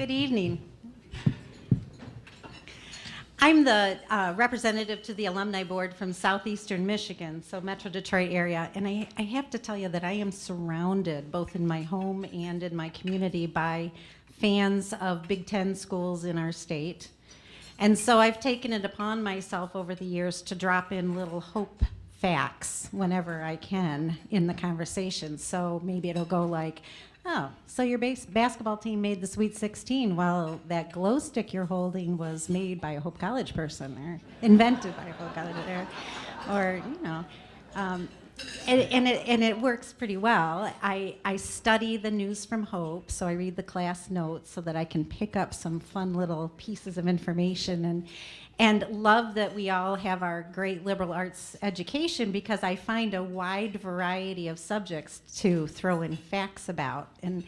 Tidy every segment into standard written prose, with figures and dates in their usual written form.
Good evening. I'm the representative to the Alumni Board from southeastern Michigan, so Metro Detroit area, and I have to tell you that I am surrounded, both in my home and in my community, by fans of Big Ten schools in our state. And so I've taken it upon myself over the years to drop in little hope facts whenever I can in the conversation. So maybe it'll go like, oh, so your basketball team made the Sweet 16. Well, that glow stick you're holding was made by a Hope College person, or invented by a Hope College, or you know, and it works pretty well. I study the news from Hope, so I read the class notes so that I can pick up some fun little pieces of information, and love that we all have our great liberal arts education, because I find a wide variety of subjects to throw in facts about. And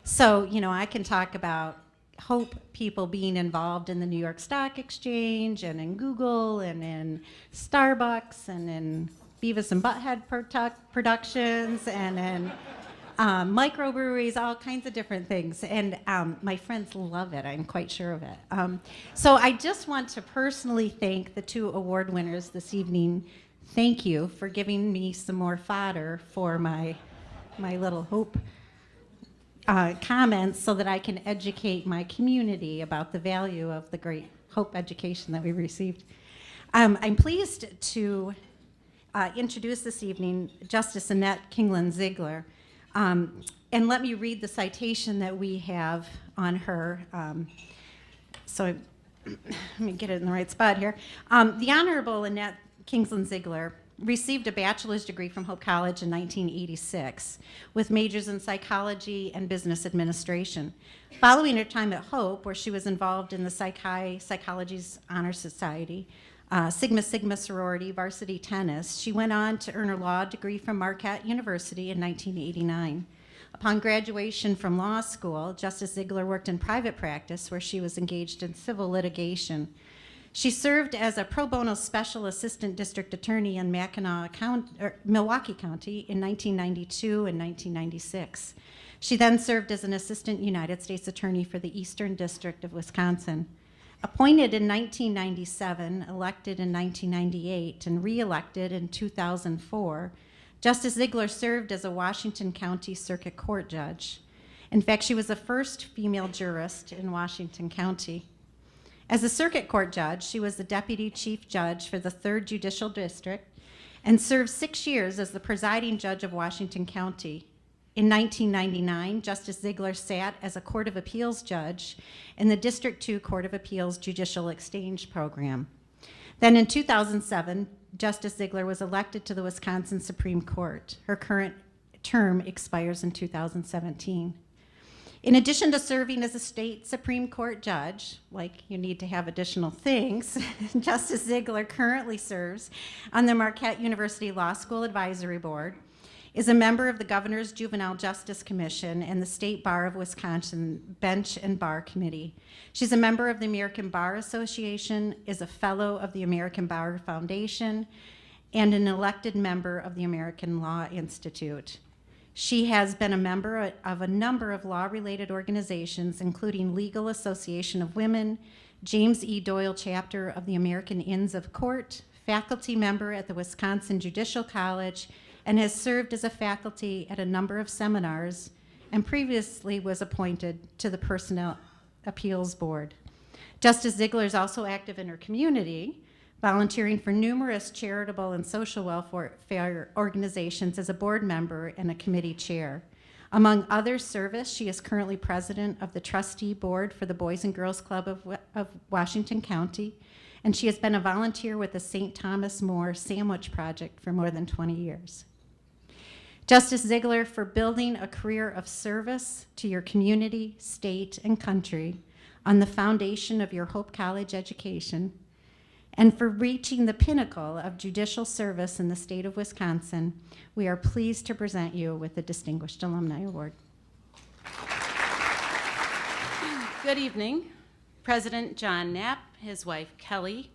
so, you know, I can talk about Hope people being involved in the New York Stock Exchange and in Google and in Starbucks and in Beavis and Butthead productions and in microbreweries, all kinds of different things. And my friends love it, I'm quite sure of it. So I just want to personally thank the two award winners this evening. Thank you for giving me some more fodder for my little Hope comments, so that I can educate my community about the value of the great Hope education that we received. I'm pleased to introduce this evening Justice Annette Kingsland Ziegler. And let me read the citation that we have on her. Let me get it in the right spot here. The Honorable Annette Kingsland Ziegler received a bachelor's degree from Hope College in 1986 with majors in psychology and business administration. Following her time at Hope, where she was involved in the Psychology's Honor Society, Sigma Sigma sorority, varsity tennis, she went on to earn her law degree from Marquette University in 1989. Upon graduation from law school, Justice Ziegler worked in private practice, where she was engaged in civil litigation. She served as a pro bono special assistant district attorney in Milwaukee County in 1992 and 1996. She then served as an assistant United States attorney for the Eastern District of Wisconsin. Appointed in 1997, elected in 1998, and re-elected in 2004, Justice Ziegler served as a Washington County Circuit Court judge. In fact, she was the first female jurist in Washington County. As a circuit court judge, she was the deputy chief judge for the 3rd Judicial District and served 6 years as the presiding judge of Washington County. In 1999, Justice Ziegler sat as a Court of Appeals judge in the District 2 Court of Appeals Judicial Exchange Program. Then in 2007, Justice Ziegler was elected to the Wisconsin Supreme Court. Her current term expires in 2017. In addition to serving as a state Supreme Court judge, like you need to have additional things, Justice Ziegler currently serves on the Marquette University Law School Advisory Board, is a member of the Governor's Juvenile Justice Commission and the State Bar of Wisconsin Bench and Bar Committee. She's a member of the American Bar Association, is a fellow of the American Bar Foundation, and an elected member of the American Law Institute. She has been a member of a number of law-related organizations, including Legal Association of Women, James E. Doyle Chapter of the American Inns of Court, faculty member at the Wisconsin Judicial College, and has served as a faculty at a number of seminars, and previously was appointed to the Personnel Appeals Board. Justice Ziegler is also active in her community, volunteering for numerous charitable and social welfare organizations as a board member and a committee chair. Among other service, she is currently president of the trustee board for the Boys and Girls Club of Washington County, and she has been a volunteer with the St. Thomas More Sandwich Project for more than 20 years. Justice Ziegler, for building a career of service to your community, state, and country on the foundation of your Hope College education, and for reaching the pinnacle of judicial service in the state of Wisconsin, we are pleased to present you with the Distinguished Alumni Award. Good evening. President John Knapp, his wife Kelly,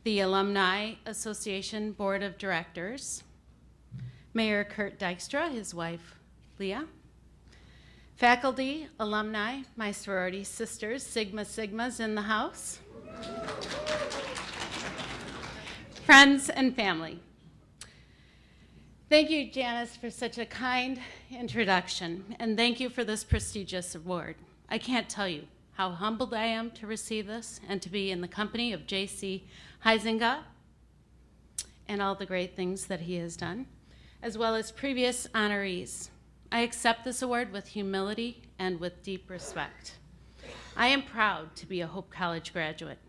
the Alumni Association Board of Directors, Mayor Kurt Dykstra, his wife Leah, Faculty, alumni, my sorority sisters, Sigma Sigmas in the house, friends and family. Thank you, Janice, for such a kind introduction, and thank you for this prestigious award. I can't tell you how humbled I am to receive this and to be in the company of J.C. Huizenga and all the great things that he has done, as well as previous honorees. I accept this award with humility and with deep respect. I am proud to be a Hope College graduate.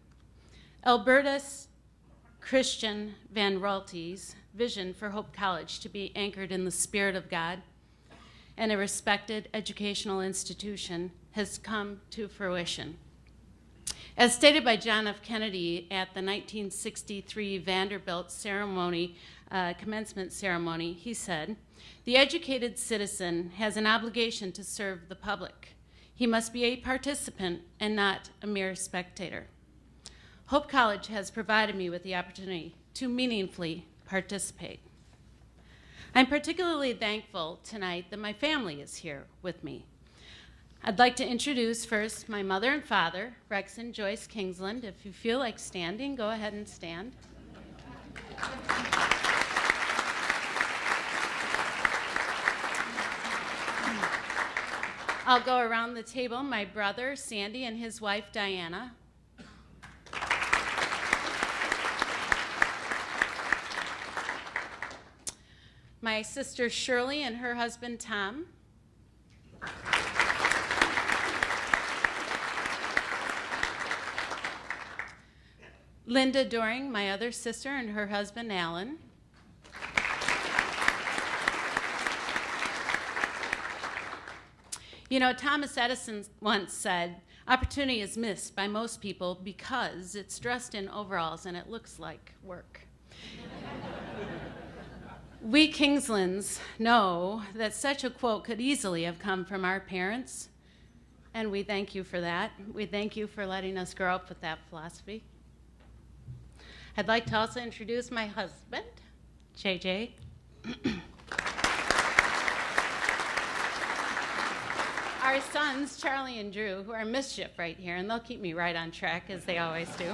Albertus Christian Van Ralte's vision for Hope College to be anchored in the Spirit of God and a respected educational institution has come to fruition. As stated by John F. Kennedy at the 1963 Vanderbilt commencement ceremony, he said, "The educated citizen has an obligation to serve the public. He must be a participant and not a mere spectator." Hope College has provided me with the opportunity to meaningfully participate. I'm particularly thankful tonight that my family is here with me. I'd like to introduce first my mother and father, Rex and Joyce Kingsland. If you feel like standing, go ahead and stand. I'll go around the table. My brother, Sandy, and his wife, Diana. My sister, Shirley, and her husband, Tom. Linda Doring, my other sister, and her husband, Alan. You know, Thomas Edison once said, "Opportunity is missed by most people because it's dressed in overalls and it looks like work." We Kingslands know that such a quote could easily have come from our parents, and we thank you for that. We thank you for letting us grow up with that philosophy. I'd like to also introduce my husband, JJ. Our sons, Charlie and Drew, who are mischief right here, and they'll keep me right on track, as they always do.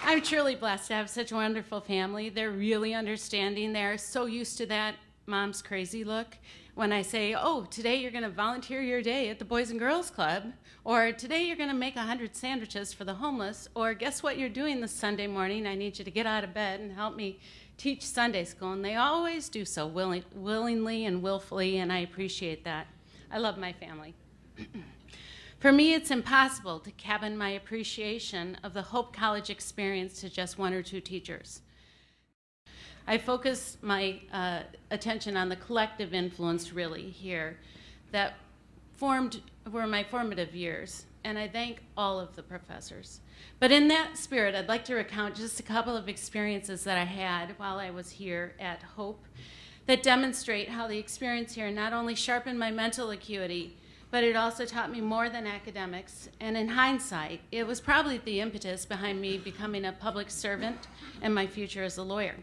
I'm truly blessed to have such a wonderful family. They're really understanding. They're so used to that mom's crazy look. When I say, "Oh, today you're going to volunteer your day at the Boys and Girls Club," or "Today you're going to make 100 sandwiches for the homeless," or "Guess what you're doing this Sunday morning? I need you to get out of bed and help me teach Sunday school." And they always do so willingly and willfully, and I appreciate that. I love my family. For me, it's impossible to cabin my appreciation of the Hope College experience to just one or two teachers. I focus my attention on the collective influence really here that were my formative years, and I thank all of the professors. But in that spirit, I'd like to recount just a couple of experiences that I had while I was here at Hope that demonstrate how the experience here not only sharpened my mental acuity, but it also taught me more than academics. And in hindsight, it was probably the impetus behind me becoming a public servant and my future as a lawyer.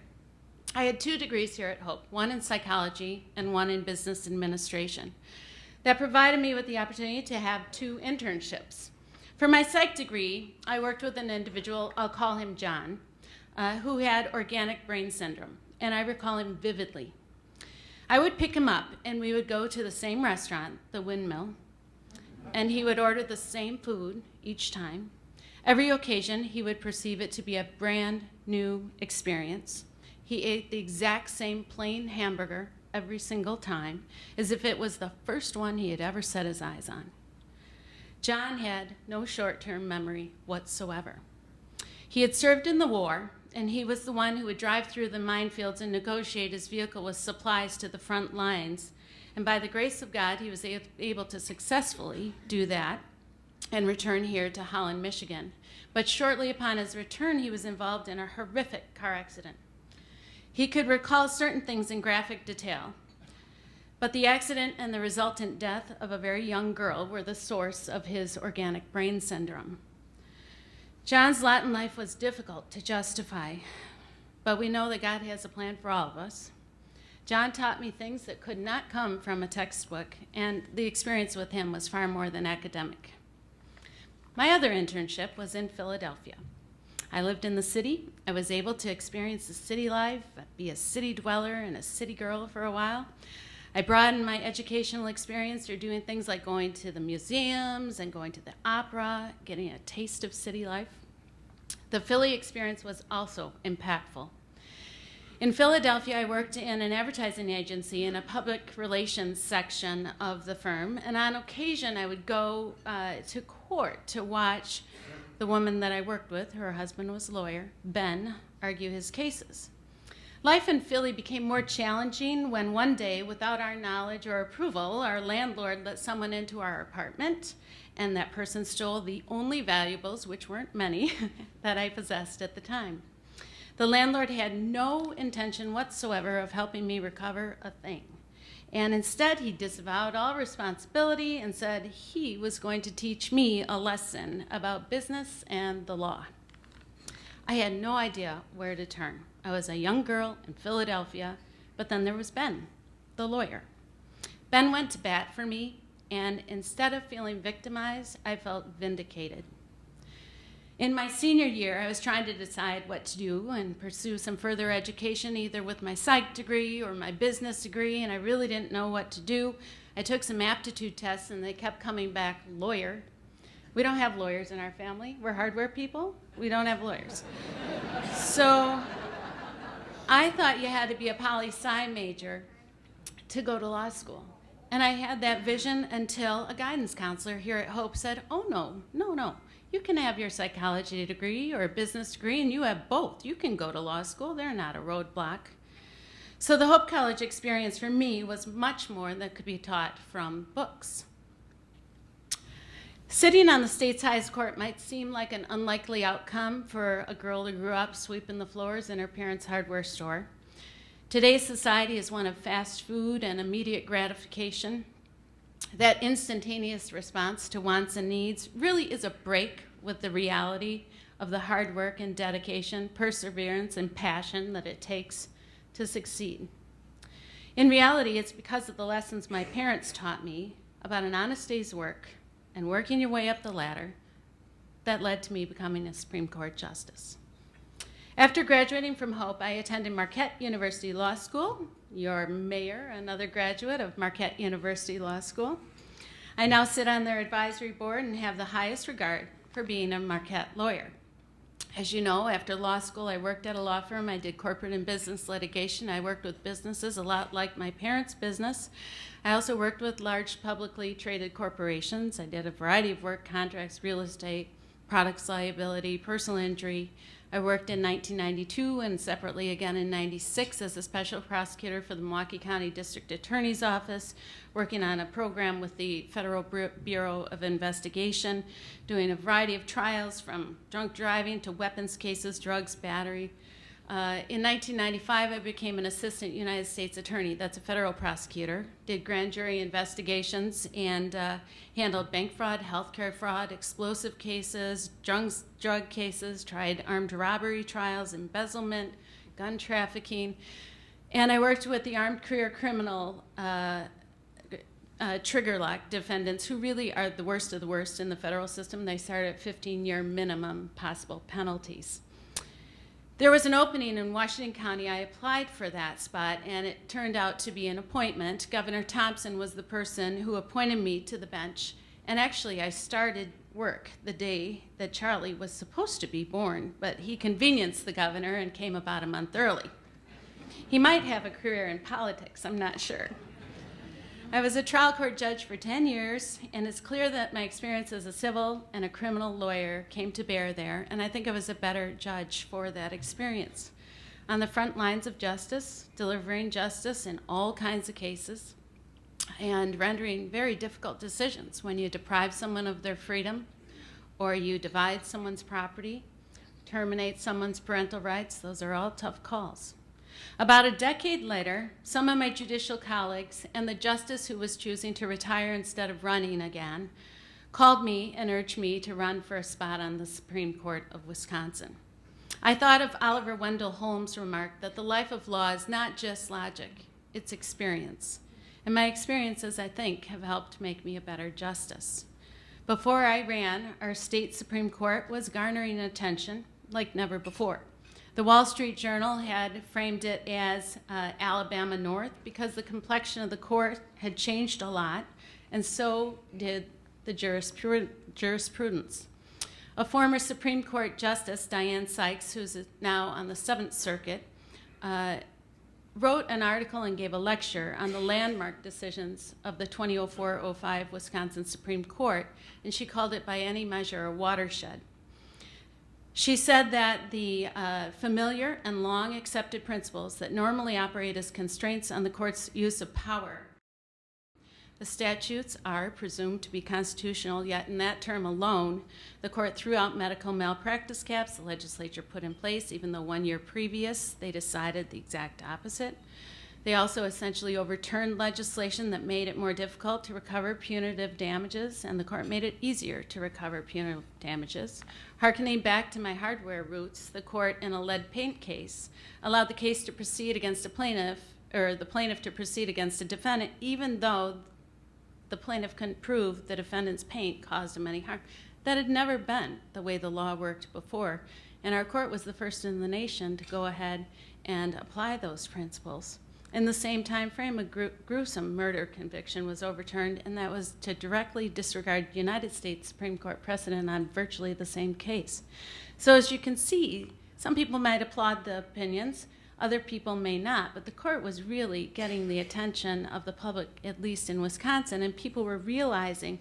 I had 2 degrees here at Hope, one in psychology and one in business administration. That provided me with the opportunity to have 2 internships. For my psych degree, I worked with an individual, I'll call him John, who had organic brain syndrome, and I recall him vividly. I would pick him up, and we would go to the same restaurant, the Windmill, and he would order the same food each time. Every occasion, he would perceive it to be a brand new experience. He ate the exact same plain hamburger every single time, as if it was the first one he had ever set his eyes on. John had no short-term memory whatsoever. He had served in the war, and he was the one who would drive through the minefields and negotiate his vehicle with supplies to the front lines. And by the grace of God, he was able to successfully do that and return here to Holland, Michigan. But shortly upon his return, he was involved in a horrific car accident. He could recall certain things in graphic detail, but the accident and the resultant death of a very young girl were the source of his organic brain syndrome. John's lot in life was difficult to justify, but we know that God has a plan for all of us. John taught me things that could not come from a textbook, and the experience with him was far more than academic. My other internship was in Philadelphia. I lived in the city. I was able to experience the city life, be a city dweller and a city girl for a while. I broadened my educational experience through doing things like going to the museums and going to the opera, getting a taste of city life. The Philly experience was also impactful. In Philadelphia, I worked in an advertising agency in a public relations section of the firm, and on occasion I would go to court to watch the woman that I worked with, her husband was a lawyer, Ben, argue his cases. Life in Philly became more challenging when one day, without our knowledge or approval, our landlord let someone into our apartment, and that person stole the only valuables, which weren't many, that I possessed at the time. The landlord had no intention whatsoever of helping me recover a thing. And instead, he disavowed all responsibility and said he was going to teach me a lesson about business and the law. I had no idea where to turn. I was a young girl in Philadelphia, but then there was Ben, the lawyer. Ben went to bat for me, and instead of feeling victimized, I felt vindicated. In my senior year, I was trying to decide what to do and pursue some further education, either with my psych degree or my business degree, and I really didn't know what to do. I took some aptitude tests, and they kept coming back lawyer. We don't have lawyers in our family. We're hardware people. We don't have lawyers. So I thought you had to be a poli-sci major to go to law school. And I had that vision until a guidance counselor here at Hope said, oh, no. You can have your psychology degree or a business degree, and you have both. You can go to law school. They're not a roadblock. So the Hope College experience for me was much more than could be taught from books. Sitting on the state's highest court might seem like an unlikely outcome for a girl who grew up sweeping the floors in her parents' hardware store. Today's society is one of fast food and immediate gratification. That instantaneous response to wants and needs really is a break with the reality of the hard work and dedication, perseverance, and passion that it takes to succeed. In reality, it's because of the lessons my parents taught me about an honest day's work and working your way up the ladder that led to me becoming a Supreme Court justice. After graduating from Hope, I attended Marquette University Law School. Your mayor, another graduate of Marquette University Law School. I now sit on their advisory board and have the highest regard for being a Marquette lawyer. As you know, after law school, I worked at a law firm. I did corporate and business litigation. I worked with businesses a lot like my parents' business. I also worked with large publicly traded corporations. I did a variety of work, contracts, real estate, products liability, personal injury. I worked in 1992 and separately again in 96 as a special prosecutor for the Milwaukee County District Attorney's Office, working on a program with the Federal Bureau of Investigation, doing a variety of trials from drunk driving to weapons cases, drugs, battery. In 1995, I became an assistant United States attorney. That's a federal prosecutor. Did grand jury investigations and handled bank fraud, healthcare fraud, explosive cases, drug cases, tried armed robbery trials, embezzlement, gun trafficking. And I worked with the armed career criminal trigger lock defendants who really are the worst of the worst in the federal system. They start at 15-year minimum possible penalties. There was an opening in Washington County. I applied for that spot, and it turned out to be an appointment. Governor Thompson was the person who appointed me to the bench, and actually I started work the day that Charlie was supposed to be born, but he convenienced the governor and came about a month early. He might have a career in politics, I'm not sure. I was a trial court judge for 10 years, and it's clear that my experience as a civil and a criminal lawyer came to bear there, and I think I was a better judge for that experience. On the front lines of justice, delivering justice in all kinds of cases, and rendering very difficult decisions when you deprive someone of their freedom, or you divide someone's property, terminate someone's parental rights. Those are all tough calls. About a decade later, some of my judicial colleagues and the justice who was choosing to retire instead of running again called me and urged me to run for a spot on the Supreme Court of Wisconsin. I thought of Oliver Wendell Holmes' remark that the life of law is not just logic, it's experience. And my experiences, I think, have helped make me a better justice. Before I ran, our state Supreme Court was garnering attention like never before. The Wall Street Journal had framed it as Alabama North because the complexion of the court had changed a lot, and so did the jurisprudence. A former Supreme Court Justice, Diane Sykes, who's now on the Seventh Circuit, wrote an article and gave a lecture on the landmark decisions of the 2004-05 Wisconsin Supreme Court, and she called it by any measure a watershed. She said that the familiar and long accepted principles that normally operate as constraints on the court's use of power. The statutes are presumed to be constitutional, yet in that term alone, the court threw out medical malpractice caps the legislature put in place, even though 1 year previous they decided the exact opposite. They also essentially overturned legislation that made it more difficult to recover punitive damages, and the court made it easier to recover punitive damages. Harkening back to my hardware roots, the court in a lead paint case allowed the case to proceed against a plaintiff, or the plaintiff to proceed against a defendant, even though the plaintiff couldn't prove the defendant's paint caused him any harm. That had never been the way the law worked before, and our court was the first in the nation to go ahead and apply those principles. In the same time frame, a gruesome murder conviction was overturned, and that was to directly disregard United States Supreme Court precedent on virtually the same case. So as you can see, some people might applaud the opinions, other people may not, but the court was really getting the attention of the public, at least in Wisconsin, and people were realizing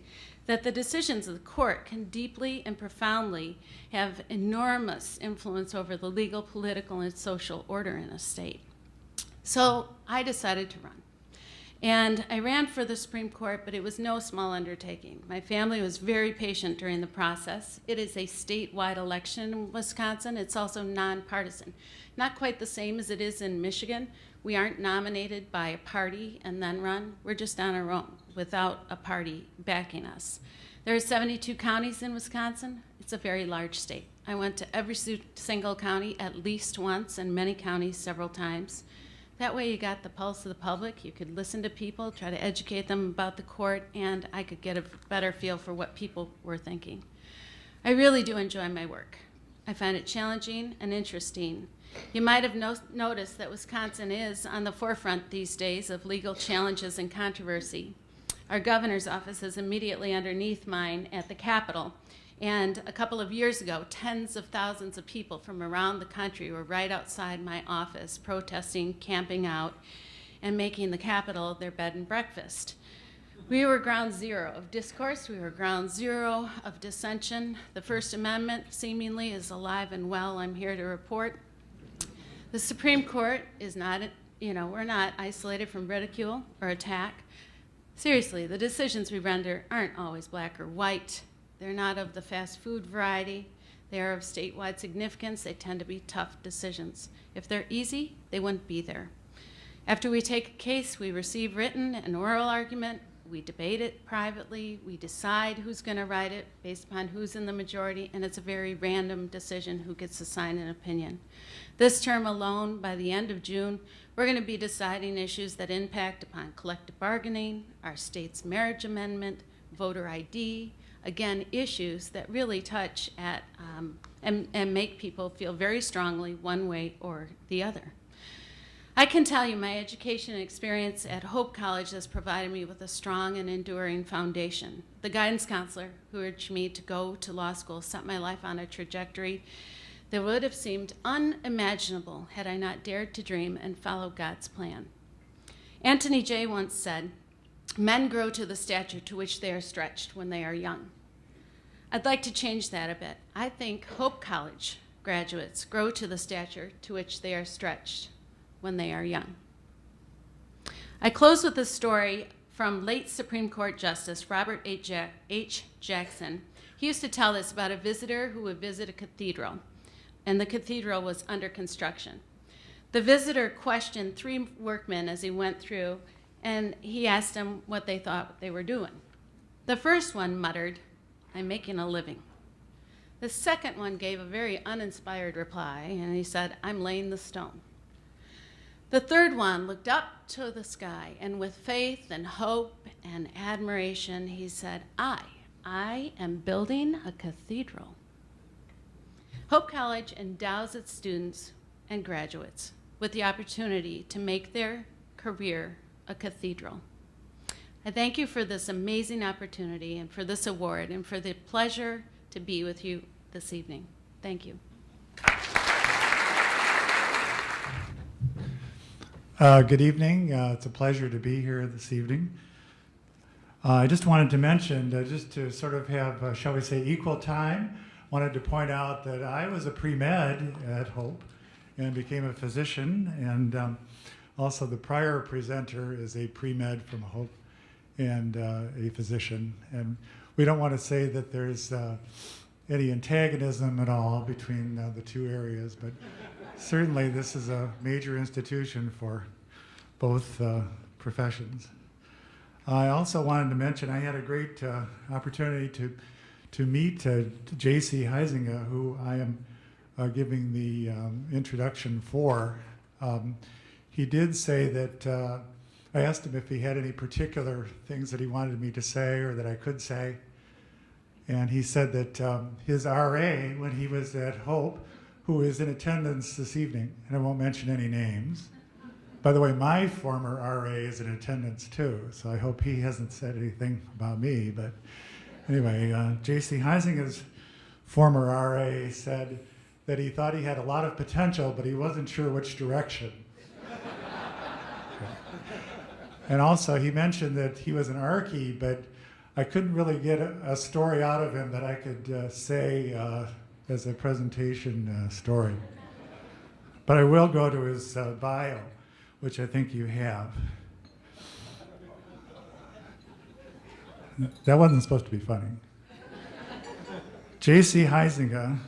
that the decisions of the court can deeply and profoundly have enormous influence over the legal, political, and social order in a state. So I decided to run. And I ran for the Supreme Court, but it was no small undertaking. My family was very patient during the process. It is a statewide election in Wisconsin. It's also nonpartisan. Not quite the same as it is in Michigan. We aren't nominated by a party and then run. We're just on our own without a party backing us. There are 72 counties in Wisconsin. It's a very large state. I went to every single county at least once, and many counties several times. That way you got the pulse of the public, you could listen to people, try to educate them about the court, and I could get a better feel for what people were thinking. I really do enjoy my work. I find it challenging and interesting. You might have noticed that Wisconsin is on the forefront these days of legal challenges and controversy. Our governor's office is immediately underneath mine at the Capitol. And a couple of years ago, tens of thousands of people from around the country were right outside my office protesting, camping out, and making the Capitol their bed and breakfast. We were ground zero of discourse. We were ground zero of dissension. The First Amendment seemingly is alive and well, I'm here to report. The Supreme Court is not, we're not isolated from ridicule or attack. Seriously, the decisions we render aren't always black or white. They're not of the fast food variety. They are of statewide significance. They tend to be tough decisions. If they're easy, they wouldn't be there. After we take a case, we receive written and oral argument. We debate it privately. We decide who's going to write it based upon who's in the majority, and it's a very random decision who gets assigned an opinion. This term alone, by the end of June, we're going to be deciding issues that impact upon collective bargaining, our state's marriage amendment, voter ID, again, issues that really touch at and make people feel very strongly one way or the other. I can tell you my education and experience at Hope College has provided me with a strong and enduring foundation. The guidance counselor who urged me to go to law school set my life on a trajectory that would have seemed unimaginable had I not dared to dream and follow God's plan. Anthony Jay once said, "Men grow to the stature to which they are stretched when they are young." I'd like to change that a bit. I think Hope College graduates grow to the stature to which they are stretched when they are young. I close with a story from late Supreme Court Justice Robert H. Jackson. He used to tell this about a visitor who would visit a cathedral, and the cathedral was under construction. The visitor questioned 3 workmen as he went through, and he asked them what they thought they were doing. The first one muttered, "I'm making a living." The second one gave a very uninspired reply, and he said, "I'm laying the stone." The third one looked up to the sky, and with faith and hope and admiration, he said, I am building a cathedral. Hope College endows its students and graduates with the opportunity to make their career a cathedral. I thank you for this amazing opportunity and for this award and for the pleasure to be with you this evening. Thank you. Good evening. It's a pleasure to be here this evening. I just wanted to mention, just to sort of have, shall we say, equal time, wanted to point out that I was a pre-med at Hope and became a physician, and also the prior presenter is a pre-med from Hope and a physician. And we don't want to say that there's any antagonism at all between the two areas, but certainly this is a major institution for both professions. I also wanted to mention I had a great opportunity to meet J.C. Huizenga, who I am giving the introduction for. He did say that, I asked him if he had any particular things that he wanted me to say or that I could say. And he said that his RA, when he was at Hope, who is in attendance this evening, and I won't mention any names. By the way, my former RA is in attendance too, so I hope he hasn't said anything about me. But anyway, J.C. Huizenga's former RA said that he thought he had a lot of potential, but he wasn't sure which direction. And also, he mentioned that he was an Archie, but I couldn't really get a story out of him that I could say as a presentation story. But I will go to his bio, which I think you have. That wasn't supposed to be funny. J.C. Huizenga,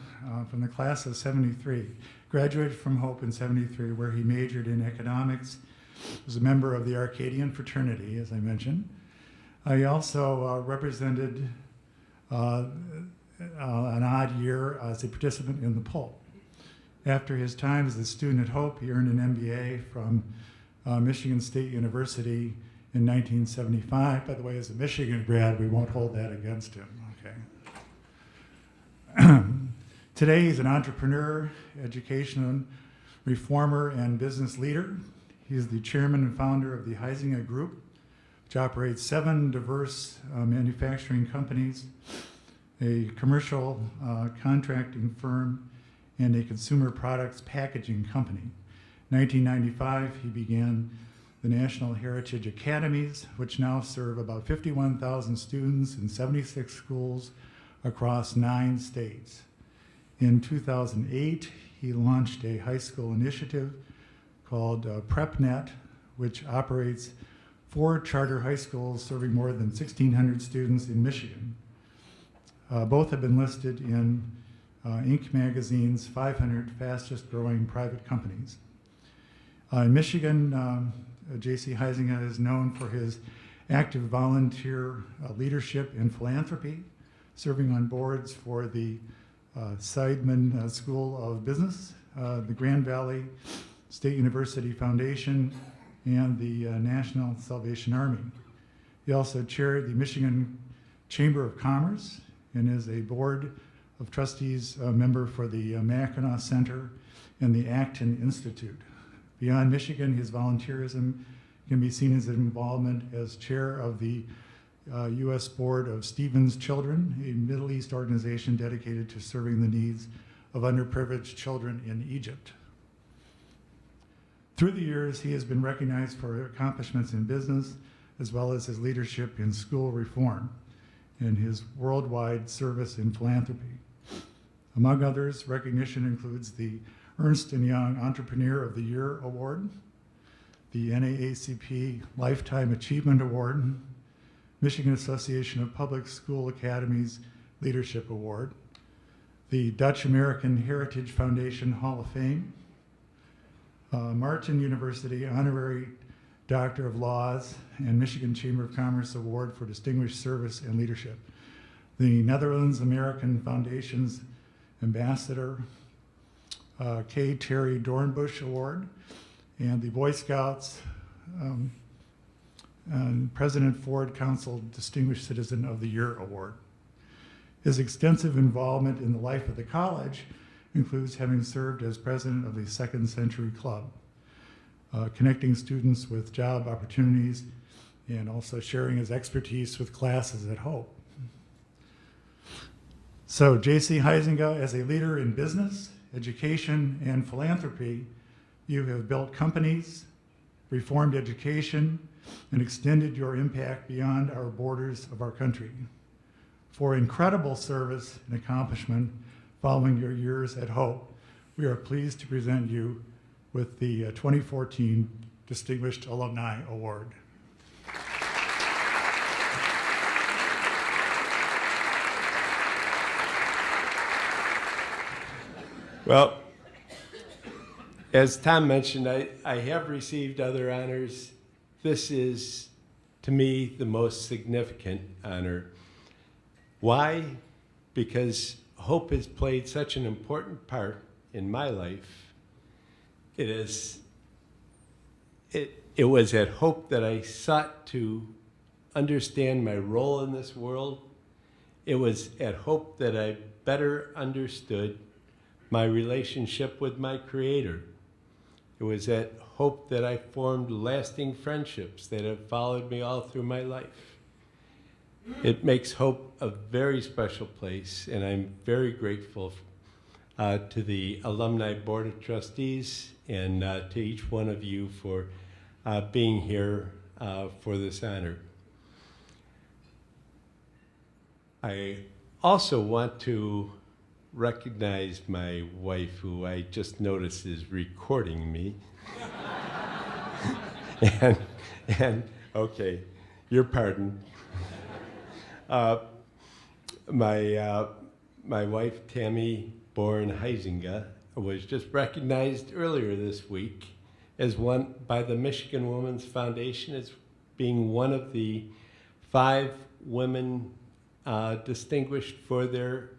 from the class of 73, graduated from Hope in 73, where he majored in economics, was a member of the Arcadian fraternity, as I mentioned. He also represented an odd year as a participant in the poll. After his time as a student at Hope, he earned an MBA from Michigan State University in 1975. By the way, as a Michigan grad, we won't hold that against him, okay? Today, he's an entrepreneur, educational reformer, and business leader. He is the chairman and founder of the Huizenga Group, which operates 7 diverse manufacturing companies, a commercial contracting firm, and a consumer products packaging company. In 1995, he began the National Heritage Academies, which now serve about 51,000 students in 76 schools across 9 states. In 2008, he launched a high school initiative called PrepNet, which operates 4 charter high schools serving more than 1,600 students in Michigan. Both have been listed in Inc. magazine's 500 fastest growing private companies. In Michigan, J.C. Huizenga is known for his active volunteer leadership and philanthropy, serving on boards for the Seidman School of Business, the Grand Valley State University Foundation, and the National Salvation Army. He also chaired the Michigan Chamber of Commerce and is a board of trustees member for the Mackinac Center and the Acton Institute. Beyond Michigan, his volunteerism can be seen as an involvement as chair of the U.S. Board of Stevens Children, a Middle East organization dedicated to serving the needs of underprivileged children in Egypt. Through the years, he has been recognized for accomplishments in business, as well as his leadership in school reform and his worldwide service in philanthropy. Among others, recognition includes the Ernst & Young Entrepreneur of the Year Award, the NAACP Lifetime Achievement Award, Michigan Association of Public School Academies Leadership Award, the Dutch American Heritage Foundation Hall of Fame, Martin University Honorary Doctor of Laws, and Michigan Chamber of Commerce Award for Distinguished Service and Leadership, the Netherlands American Foundation's Ambassador K. Terry Dornbush Award, and the Boy Scouts and President Ford Council Distinguished Citizen of the Year Award. His extensive involvement in the life of the college includes having served as president of the Second Century Club, connecting students with job opportunities, and also sharing his expertise with classes at Hope. So J.C. Huizenga, as a leader in business, education, and philanthropy, you have built companies, reformed education, and extended your impact beyond our borders of our country. For incredible service and accomplishment following your years at Hope, we are pleased to present you with the 2014 Distinguished Alumni Award. Well, as Tom mentioned, I have received other honors. This is, to me, the most significant honor. Why? Because Hope has played such an important part in my life. It was at Hope that I sought to understand my role in this world. It was at Hope that I better understood my relationship with my Creator. It was at Hope that I formed lasting friendships that have followed me all through my life. It makes Hope a very special place, and I'm very grateful to the Alumni Board of Trustees and to each one of you for being here for this honor. I also want to recognize my wife, who I just noticed is recording me. and okay, your pardon. My wife, Tammy Born Huizenga, was just recognized earlier this week as one by the Michigan Women's Foundation as being one of the 5 women distinguished for their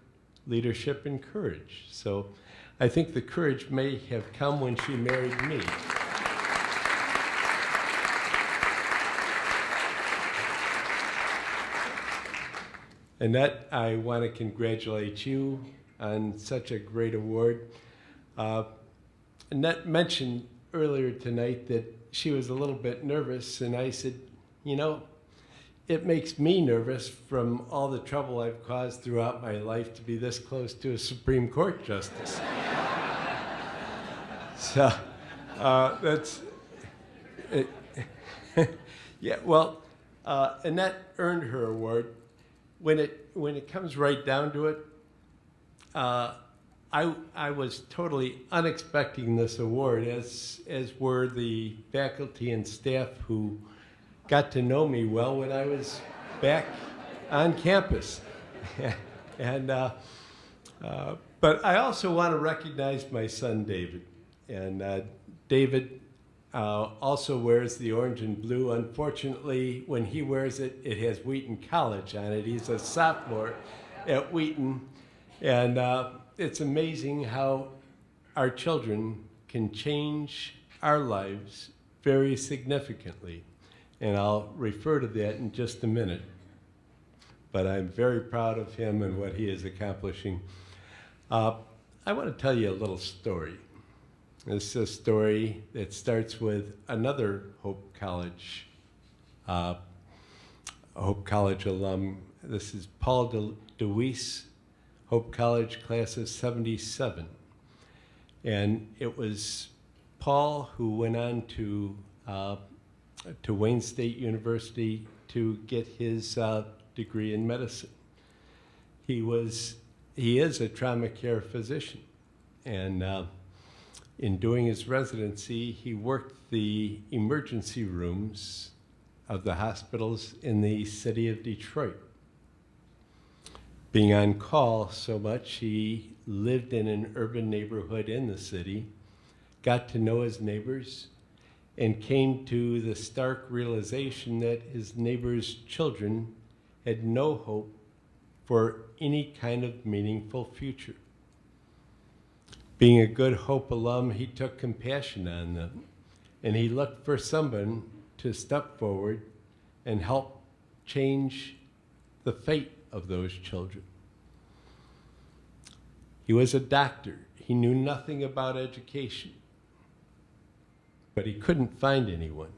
leadership and courage. So I think the courage may have come when she married me. Annette, I want to congratulate you on such a great award. Annette mentioned earlier tonight that she was a little bit nervous, and I said, you know, it makes me nervous from all the trouble I've caused throughout my life to be this close to a Supreme Court justice. So that's it. Yeah. Well, Annette earned her award. When it comes right down to it, I was totally unexpecting this award, as were the faculty and staff who got to know me well when I was back on campus. But I also want to recognize my son, David. And David also wears the orange and blue. Unfortunately, when he wears it, it has Wheaton College on it. He's a sophomore at Wheaton. And it's amazing how our children can change our lives very significantly. And I'll refer to that in just a minute. But I'm very proud of him and what he is accomplishing. I want to tell you a little story. This is a story that starts with another Hope College alum. This is Paul DeWeese, Hope College class of 77. And it was Paul who went on to Wayne State University to get his degree in medicine. He is a trauma care physician, and in doing his residency, he worked the emergency rooms of the hospitals in the city of Detroit. Being on call so much, he lived in an urban neighborhood in the city, got to know his neighbors, and came to the stark realization that his neighbors' children had no hope for any kind of meaningful future. Being a good Hope alum, he took compassion on them, and he looked for someone to step forward and help change the fate of those children. He was a doctor. He knew nothing about education, but he couldn't find anyone.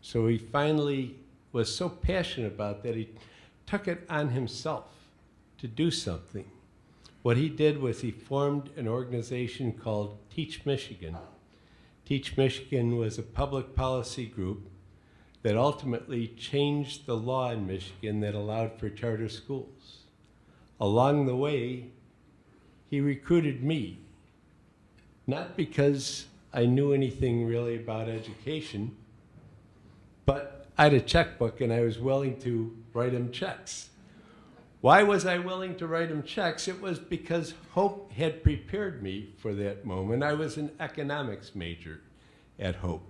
So he finally was so passionate about that, he took it on himself to do something. What he did was he formed an organization called Teach Michigan. Teach Michigan was a public policy group that ultimately changed the law in Michigan that allowed for charter schools. Along the way, he recruited me, not because I knew anything really about education, but I had a checkbook and I was willing to write him checks. Why was I willing to write him checks? It was because Hope had prepared me for that moment. I was an economics major at Hope.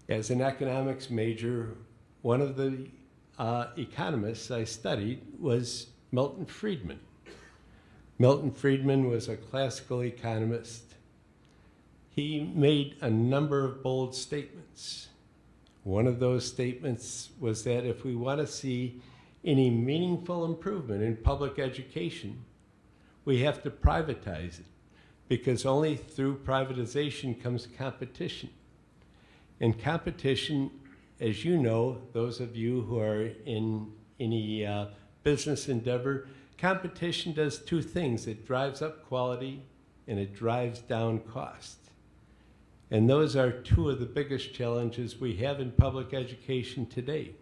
As an economics major, one of the economists I studied was Milton Friedman. Milton Friedman was a classical economist. He made a number of bold statements. One of those statements was that if we want to see any meaningful improvement in public education, we have to privatize it, because only through privatization comes competition. And competition, as you know, those of you who are in any business endeavor, competition does two things. It drives up quality and it drives down cost. And those are two of the biggest challenges we have in public education today.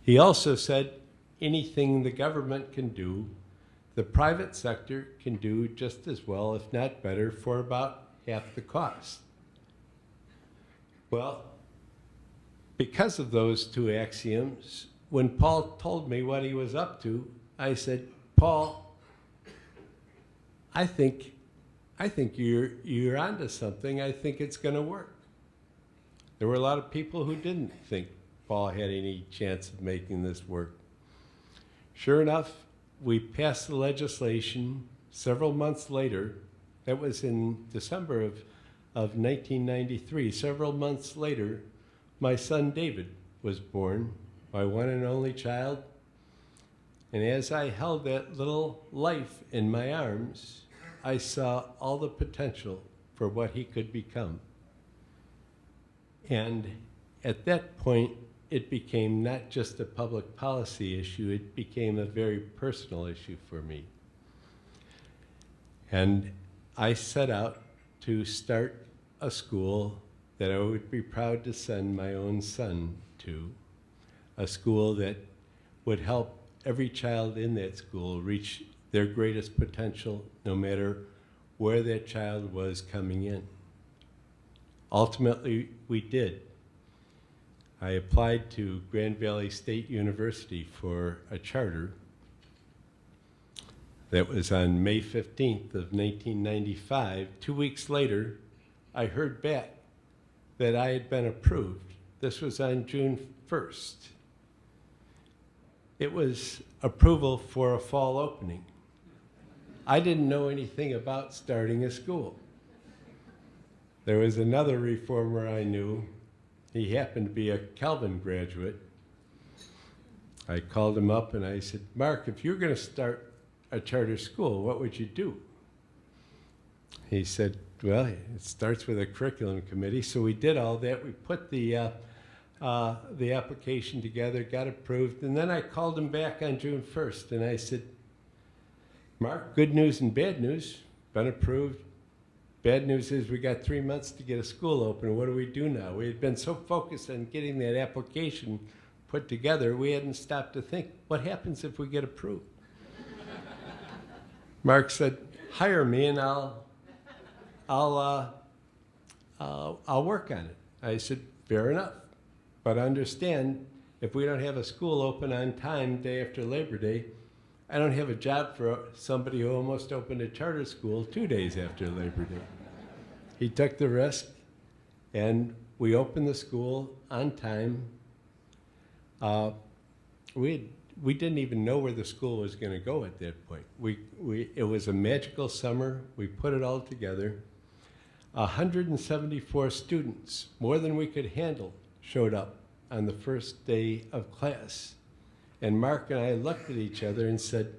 He also said anything the government can do, the private sector can do just as well, if not better, for about half the cost. Well, because of those two axioms, when Paul told me what he was up to, I said, Paul, I think you're onto something. I think it's going to work. There were a lot of people who didn't think Paul had any chance of making this work. Sure enough, we passed the legislation several months later. That was in December of 1993. Several months later, my son David was born, my one and only child. And as I held that little life in my arms, I saw all the potential for what he could become. And at that point, it became not just a public policy issue, it became a very personal issue for me. And I set out to start a school that I would be proud to send my own son to, a school that would help every child in that school reach their greatest potential, no matter where that child was coming in. Ultimately, we did. I applied to Grand Valley State University for a charter. That was on May 15th of 1995. 2 weeks later, I heard back that I had been approved. This was on June 1st. It was approval for a fall opening. I didn't know anything about starting a school. There was another reformer I knew. He happened to be a Calvin graduate. I called him up and I said, Mark, if you're going to start a charter school, what would you do? He said, well, it starts with a curriculum committee. So we did all that. We put the application together, got approved, and then I called him back on June 1st and I said, Mark, good news and bad news, been approved. Bad news is we got 3 months to get a school open. What do we do now? We had been so focused on getting that application put together, we hadn't stopped to think, what happens if we get approved? Mark said, hire me and I'll work on it. I said, fair enough. But understand, if we don't have a school open on time day after Labor Day, I don't have a job for somebody who almost opened a charter school 2 days after Labor Day. He took the risk, and we opened the school on time. We didn't even know where the school was going to go at that point. It was a magical summer. We put it all together. 174 students, more than we could handle, showed up on the first day of class. And Mark and I looked at each other and said,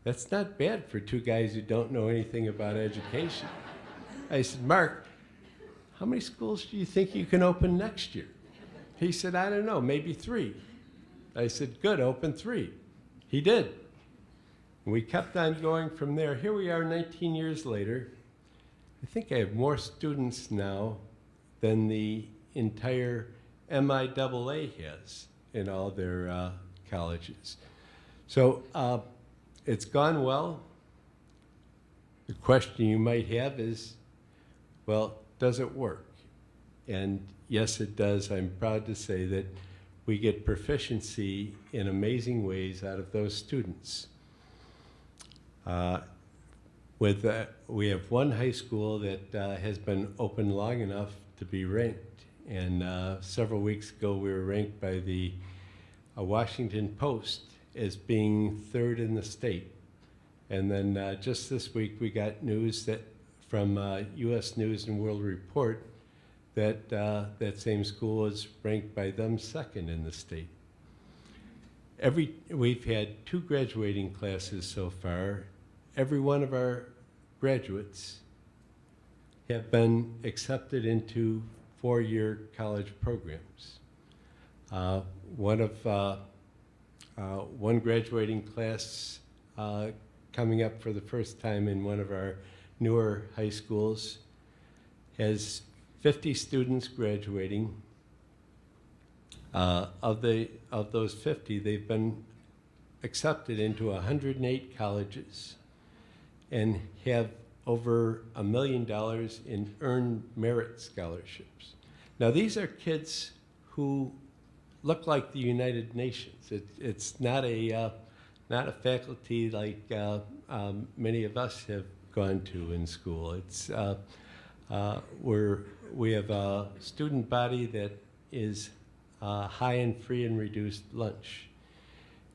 that's not bad for two guys who don't know anything about education. I said, Mark, how many schools do you think you can open next year? He said, I don't know, maybe 3. I said, good, open 3. He did. And we kept on going from there. Here we are 19 years later. I think I have more students now than the entire MIAA has in all their colleges. So it's gone well. The question you might have is, well, does it work? And yes, it does. I'm proud to say that we get proficiency in amazing ways out of those students. We have one high school that has been open long enough to be ranked. And several weeks ago, we were ranked by the Washington Post as being 3rd in the state. And then just this week, we got news that from U.S. News and World Report that that same school is ranked by them 2nd in the state. We've had 2 graduating classes so far. Every one of our graduates have been accepted into 4-year college programs. One graduating class coming up for the first time in one of our newer high schools has 50 students graduating. Of those 50, they've been accepted into 108 colleges and have over $1 million in earned merit scholarships. Now, these are kids who look like the United Nations. It's not a faculty like many of us have gone to in school. It's we have a student body that is high in free and reduced lunch,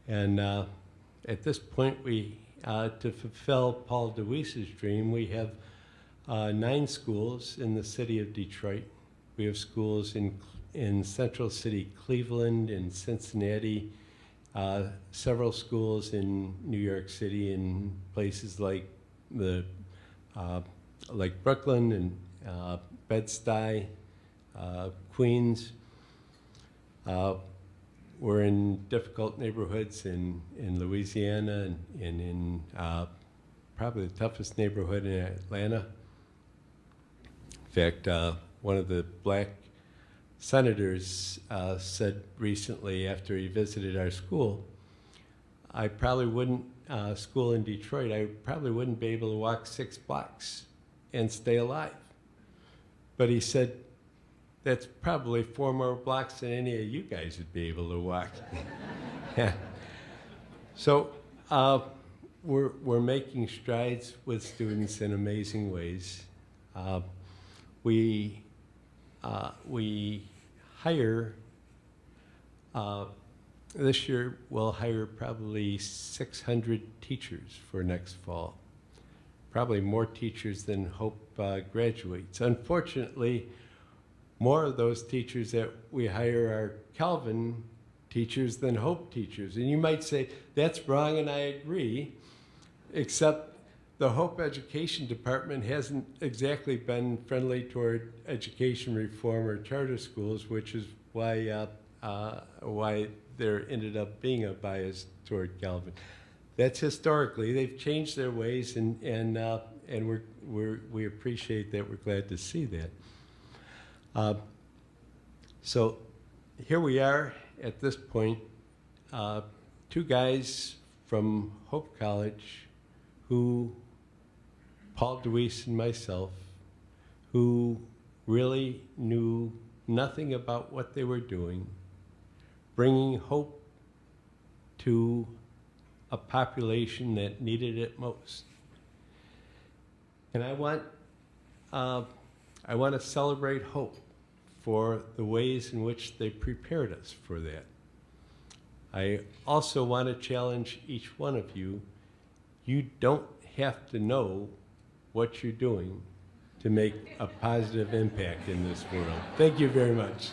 and at this point, to fulfill Paul DeWeese's dream, we have 9 schools in the city of Detroit. We have schools in Central City, Cleveland, in Cincinnati, several schools in New York City, and places like Brooklyn and Bed-Stuy, Queens. We're in difficult neighborhoods in Louisiana and in probably the toughest neighborhood in Atlanta. In fact, one of the black senators said recently after he visited our school, I probably wouldn't, school in Detroit, I probably wouldn't be able to walk 6 blocks and stay alive. But he said, that's probably 4 more blocks than any of you guys would be able to walk. Yeah. So we're making strides with students in amazing ways. We hire, this year we'll hire probably 600 teachers for next fall. Probably more teachers than Hope graduates. Unfortunately, more of those teachers that we hire are Calvin teachers than Hope teachers. And you might say, that's wrong, and I agree, except the Hope Education Department hasn't exactly been friendly toward education reform or charter schools, which is why there ended up being a bias toward Calvin. That's historically. They've changed their ways, and we appreciate that. We're glad to see that. So here we are at this point, 2 guys from Hope College who, Paul DeWeese and myself, who really knew nothing about what they were doing, bringing hope to a population that needed it most. And I want to celebrate Hope for the ways in which they prepared us for that. I also want to challenge each one of you. You don't have to know what you're doing to make a positive impact in this world. Thank you very much.